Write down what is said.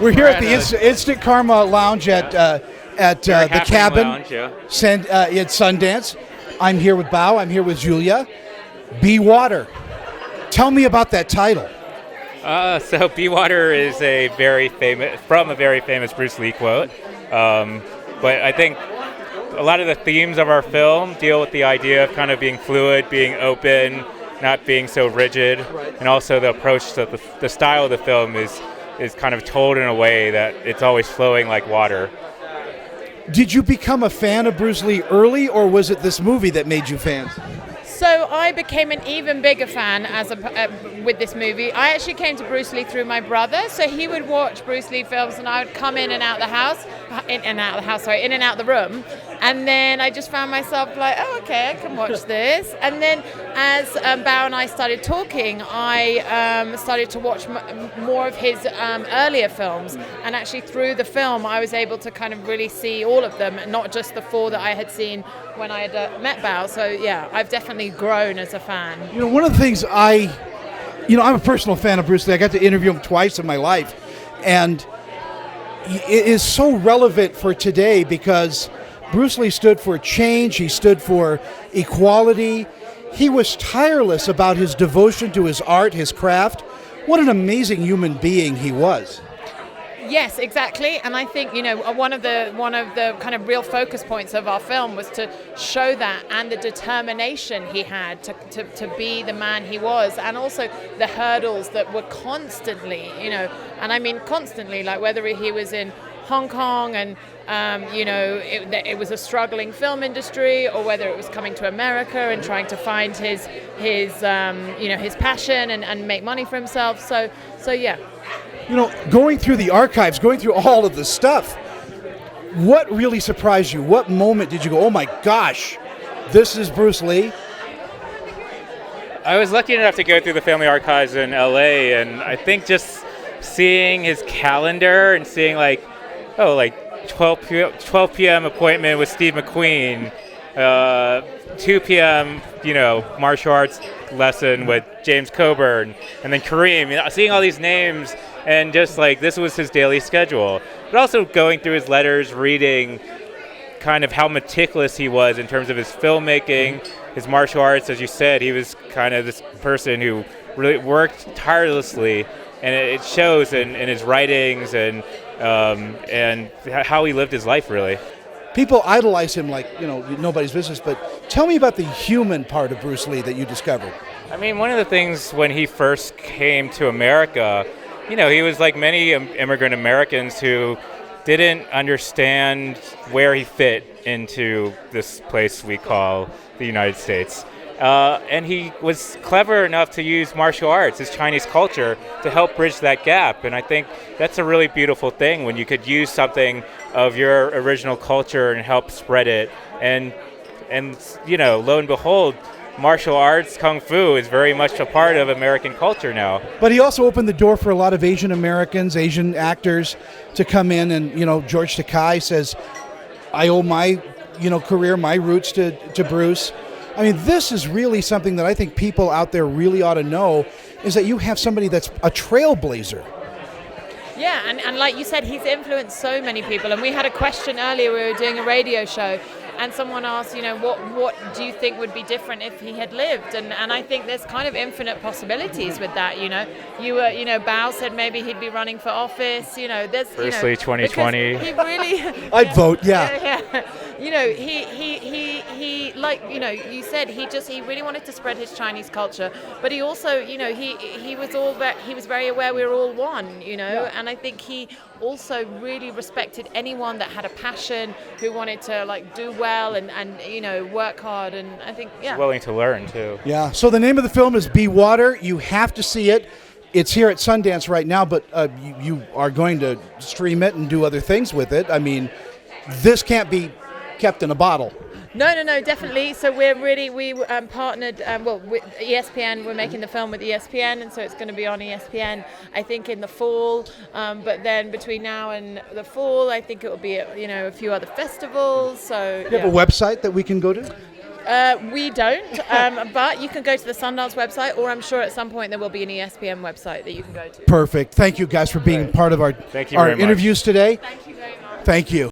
We're here at the Instant Karma Lounge at the Cabin Lounge, yeah. at Sundance. I'm here with Bao. I'm here with Julia. Be Water. Tell me about that title. So Be Water is a very famous Bruce Lee quote. But I think a lot of the themes of our film deal with the idea of kind of being fluid, being open, not being so rigid, and also the approach to the style of the film is kind of told in a way that it's always flowing like water. Did you become a fan of Bruce Lee early, or was it this movie that made you fans? So I became an even bigger fan with this movie. I actually came to Bruce Lee through my brother. So he would watch Bruce Lee films, and I would come in and out the room. And then I just found myself like, oh, okay, I can watch this. And then as Bao and I started talking, I started to watch more of his earlier films. And actually through the film, I was able to kind of really see all of them, not just the 4 that I had seen when I had met Bao. So yeah, I've definitely grown as a fan. You know, one of the things I'm a personal fan of Bruce Lee. I got to interview him twice in my life. And it is so relevant for today because Bruce Lee stood for change. He stood for equality. He was tireless about his devotion to his art, his craft. What an amazing human being he was. Yes, exactly. And I think, one of the kind of real focus points of our film was to show that, and the determination he had to be the man he was, and also the hurdles that were constantly, and I mean constantly, like whether he was in Hong Kong and it was a struggling film industry, or whether it was coming to America and trying to find his passion and make money for himself. So yeah. Going through the archives, going through all of the stuff, what really surprised you? What moment did you go, oh my gosh, this is Bruce Lee? I was lucky enough to go through the family archives in LA, and I think just seeing his calendar and seeing 12 p.m. appointment with Steve McQueen, 2 p.m. martial arts lesson with James Coburn, and then Kareem. Seeing all these names, and just this was his daily schedule. But also going through his letters, reading kind of how meticulous he was in terms of his filmmaking, his martial arts. As you said, he was kind of this person who really worked tirelessly, and it shows in his writings and how he lived his life, really. People idolize him like, nobody's business, but tell me about the human part of Bruce Lee that you discovered. I mean, one of the things when he first came to America, he was like many immigrant Americans who didn't understand where he fit into this place we call the United States. And he was clever enough to use martial arts, his Chinese culture, to help bridge that gap. And I think that's a really beautiful thing when you could use something of your original culture and help spread it. And lo and behold, martial arts, kung fu, is very much a part of American culture now. But he also opened the door for a lot of Asian Americans, Asian actors to come in. And, George Takei says, I owe my, career, my roots to Bruce. I mean, this is really something that I think people out there really ought to know, is that you have somebody that's a trailblazer. Yeah, and like you said, he's influenced so many people. And we had a question earlier, we were doing a radio show, and someone asked, what do you think would be different if he had lived? And I think there's kind of infinite possibilities with that, Bao said maybe he'd be running for office, there's... Bruce Lee 2020. He really... I'd vote, yeah. He like, you said, he really wanted to spread his Chinese culture, but he also, he was very aware we were all one, and I think he also really respected anyone that had a passion, who wanted to do well and work hard, and I think He's willing to learn too. Yeah. So the name of the film is Be Water. You have to see it. It's here at Sundance right now, but you are going to stream it and do other things with it. I mean, this can't be kept in a bottle. No, definitely. So we partnered, with ESPN. We're making the film with ESPN, and so it's going to be on ESPN, I think, in the fall. But then between now and the fall, I think it will be at, a few other festivals. So you have a website that we can go to? We don't, but you can go to the Sundance website, or I'm sure at some point there will be an ESPN website that you can go to. Perfect. Thank you guys for being part of our Thank you very much. interviews today. Thank you very much. Thank you.